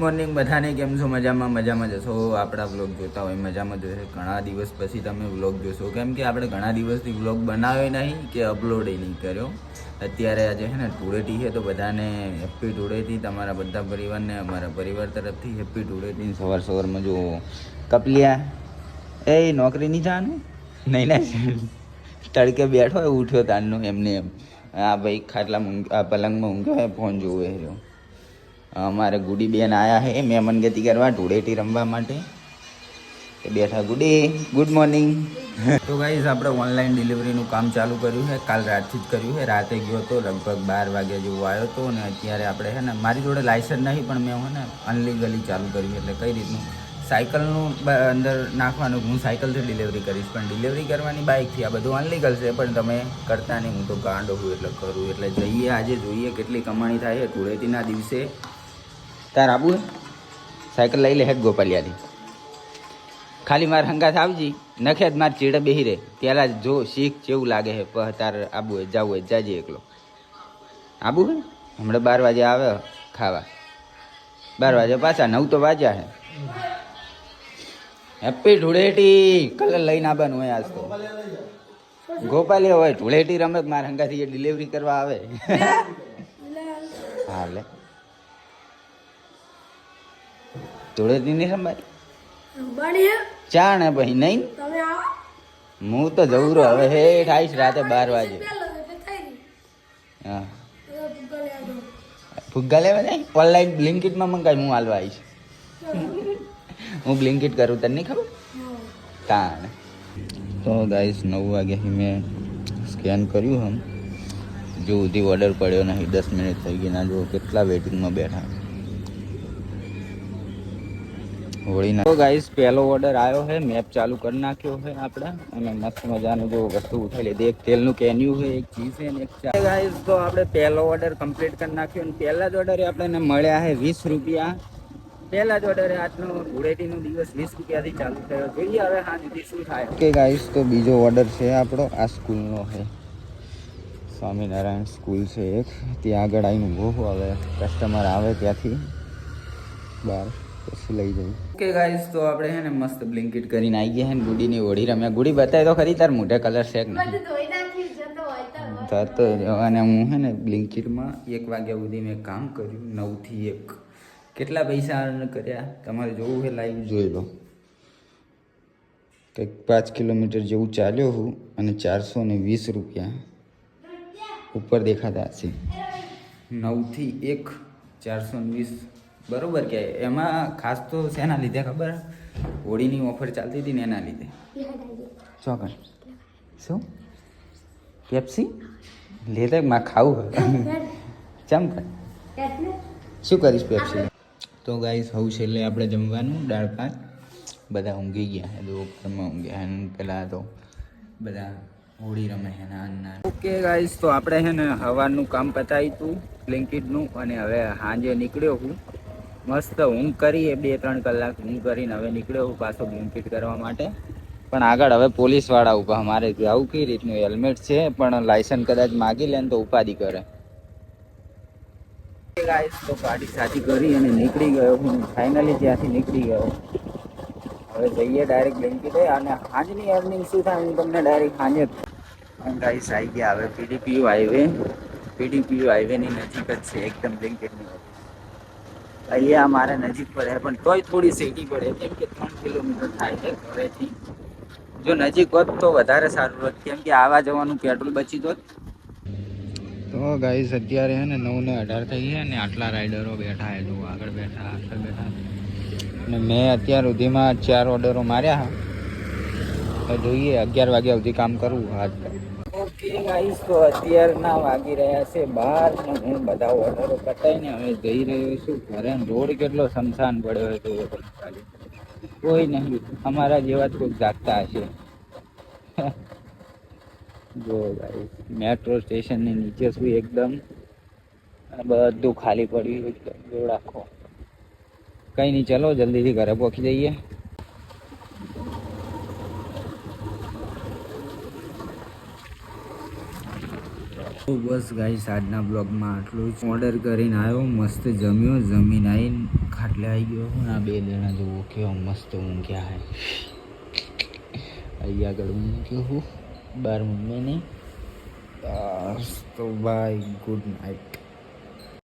Morning બધાને, કેમ છો? મજામાં જશો? આપણા વ્લોગ જોતા હોય મજામાં જશે. ઘણા દિવસ પછી તમે વ્લોગ જોશો, કેમ કે આપણે ઘણા દિવસથી વ્લોગ બનાવ્યો નહીં કે અપલોડ નહીં કર્યો. અત્યારે આજે છે ને ધૂળેટી છે, તો બધાને હેપી ધૂળેટી. તમારા બધા પરિવારને અમારા પરિવાર તરફથી હેપી ધૂળેટી. સવારમાં જો કપલિયા એ નોકરી નહીં જવાનું નહીં ને, તડકે બેઠો હોય, ઉઠ્યો તારનો એમને એમ. હા ભાઈ, ખાટલા પલંગમાં ઊંઘ્યો, ફોન જોવે રહ્યો. અમારે ગુડી બેન આયા હે મહેમાન ગતિ કરવા, ધૂળેટી રમવા માટે. બેઠા. Good morning. તો ગાઈઝ, આપણે ઓનલાઈન ડિલિવરીનું કામ ચાલુ કર્યું છે. કાલ રાતથી જ કર્યું છે. રાતે ગયો તો લગભગ 12 વાગ્યા જેવું આવ્યો હતો. અને અત્યારે આપણે છે ને, મારી જોડે લાયસન્સ નહીં, પણ મેં છે ને અનલીગલી ચાલુ કર્યું. એટલે કઈ રીતનું સાયકલનું અંદર નાખવાનું, હું સાયકલથી ડિલિવરી કરીશ, પણ ડિલિવરી કરવાની બાઇકથી. આ બધું અનલીગલ છે, પણ તમે કરતા નહીં. હું તો ગાંડો છું એટલે કરું. એટલે જઈએ, આજે જોઈએ કેટલી કમાણી થાય છે ધૂળેટીના દિવસે. તાર આબુ સાયકલ લઈ લે હેડ ગોપાલિયાથી. ખાલી મારે હંગાથ આવજી, નખે જ મારે ચીડે બેહી રહે. પહેલાં જો શીખ જેવું લાગે છે. તાર આબુ હોય, જવું હોય જાજે એકલો. આબુ હે હમણાં 12 વાગે આવે ખાવા. 12 વાગે પાછા 9 તો વાગ્યા હે. હેપી ધૂળેટી. કલર લઈને આવવાનું હોય આજ તો. ગોપાલિયા હોય ધૂળેટી રમે, મારે હંગાથી ડિલિવરી કરવા આવે. હા લે, ધૂળેટી નહીં રમવાની ચાણ હે ભાઈ. નહીં હું તો જવું રહ્યો હવે. હેઠ આવીશ રાતે 12 વાગે. હા, ફુગ્ગા લેવા જાય. ઓનલાઈન બ્લિંકિટમાં મંગાવી, હું હાલવા આવીશ. હું બ્લિંકિટ કરું, તને નહીં ખબર તાણ. તો ગાઈસ 9 વાગ્યાથી મેં સ્કેન કર્યું. હમ જો સુધી ઓર્ડર પડ્યો નહીં. 10 મિનિટ થઈ ગઈ. ના જો કેટલા વેટિંગમાં બેઠા. હોળીના તો ગાઈસ પહેલો ઓર્ડર આવ્યો છે. મેપ ચાલુ કરી નાખ્યો છે આપણે, અને મસ્ત મજાનું જો વસ્તુ ઉઠાવી લીધી. એક તેલનું કેન્યુ છે, એક ચીઝ છે અને એક ચા. ગાઈસ તો આપણે પહેલો ઓર્ડર કમ્પ્લીટ કરી નાખ્યો. અને પહેલા જ ઓર્ડરે આપણને મળ્યા છે 20 રૂપિયા. પહેલા જ ઓર્ડરે આજનો ધૂળેટીનો દિવસ 20 રૂપિયાથી ચાલુ થયો. જોઈએ હવે હા સુધી શું થાય. ઓકે ગાઈસ, તો બીજો ઓર્ડર છે આપણો. આ સ્કૂલનો છે, સ્વામિનારાયણ સ્કૂલ છે એક. ત્યાં આગળ આવીને ઊભો. હવે કસ્ટમર આવે ત્યાંથી બહાર પછી લઈ જવું. ઓકે ગાઈસ, તો આપણે છે ને મસ્ત બ્લિંકિટ કરીને આવી ગયા છે ને ગુડીની હોળી રમ્યા. ગુડી બતાવી તો ખરી તાર મોઢે કલર છે કે નહીં? થતો અને હું છે ને બ્લિંકિટમાં 1 વાગ્યા સુધી મેં કામ કર્યું. 9 થી 1. કેટલા પૈસા અર્ન કર્યા તમારે જોવું છે લાઈવ જોઈ લો. કંઈક 5 કિલોમીટર જેવું ચાલ્યો હું, અને 420 રૂપિયા ઉપર દેખાતા હશે. 9 થી 1 420 બરોબર. કે એમાં ખાસ તો શેના લીધે ખબર? હોળીની ઓફર ચાલતી હતી ને એના લીધે. ચોકન શું પેપ્સી લેતા માં ખાવું ચમ શું કરીશ પેપ્સી? તો ગાઈસ હવે છેલ્લે આપણે જમવાનું દાળ ભાત. બધા ઊંઘી ગયા છે, ઘરમાં ઊંઘ્યા. પેલા તો બધા હોળી રમે છે નાના. ઓકે ગાઈસ, તો આપણે છે ને સવારનું કામ પતાવી હતું બ્લિંકિટનું, અને હવે સાંજે નીકળ્યો હું. મસ્ત ઊંઘ કરી 2-3 કલાક ઊંઘ કરીને હવે નીકળ્યો હું પાછો બ્લિંકિટ કરવા માટે. પણ આગળ હવે પોલીસવાળા ઊભા. મારે આવું કઈ રીતનું હેલ્મેટ છે, પણ લાયસન્સ કદાચ માગી લે ને તો ઉપાધિ કરે. ગાઈસ, તો ગાડી સાચી કરી અને નીકળી ગયો હું. ફાઇનલી ત્યાંથી નીકળી ગયો. હવે જઈએ ડાયરેક્ટ બ્લિંકિટ. અને સાંજની અર્નિંગ શું થાય હું તમને ડાયરેક્ટ સાંજે. ગાઈસ આવી ગયા હવે પીડીપીયુ હાઈવે. પીડીપીયુ હાઈવેની નજીક જ છે એકદમ બ્લિંકિટની. અહીંયા મારે નજીક પડે, પણ તોય થોડી સેટી પડે, કેમ કે 3 કિલોમીટર થાય છે ઘરેથી. જો નજીક હોત તો વધારે સારું હોત, કેમ કે આવા જવાનું પેટ્રોલ બચી હોત. તો ગાઈસ અત્યારે છે ને 9:18 થઈ ગયા ને આટલા રાઈડરો બેઠા છે. જો આગળ બેઠા, આગળ બેઠા. અને મેં અત્યાર સુધીમાં 4 ઓર્ડરો માર્યા. તો જોઈએ 11 વાગ્યા સુધી કામ કરવું આજ. ઓકે ગાઈસ, તો અત્યારના વાગી રહ્યા છે 12 ને હું બધા ઓર્ડરો પતાવીને હવે જઈ રહ્યો છું ઘરે. રોડ કેટલો શમશાન પડ્યો હોય તો ખાલી કોઈ નહીં. અમારા જેવા જ કોઈ જાગતા હશે. જો ગાઈસ, મેટ્રો સ્ટેશનની નીચે શું એકદમ બધું ખાલી પડ્યું એકદમ. જો રાખો કંઈ નહીં, ચલો જલ્દીથી ઘરે પહોંચી જઈએ. તો બસ ગાઈસ, આજના બ્લોગમાં આટલું જ. ઓર્ડર કરીને આવ્યો, મસ્ત જમ્યો, જમીને આવીને ખાટલા એટલે આવી ગયો હું. આ 2 જણા જુઓ કેવો મસ્ત ઊંઘ્યા હે. અહીંયા આગળ ઊંઘ્યો હું, બાર મમ્મીને. બસ તો બાય, ગુડ નાઇટ.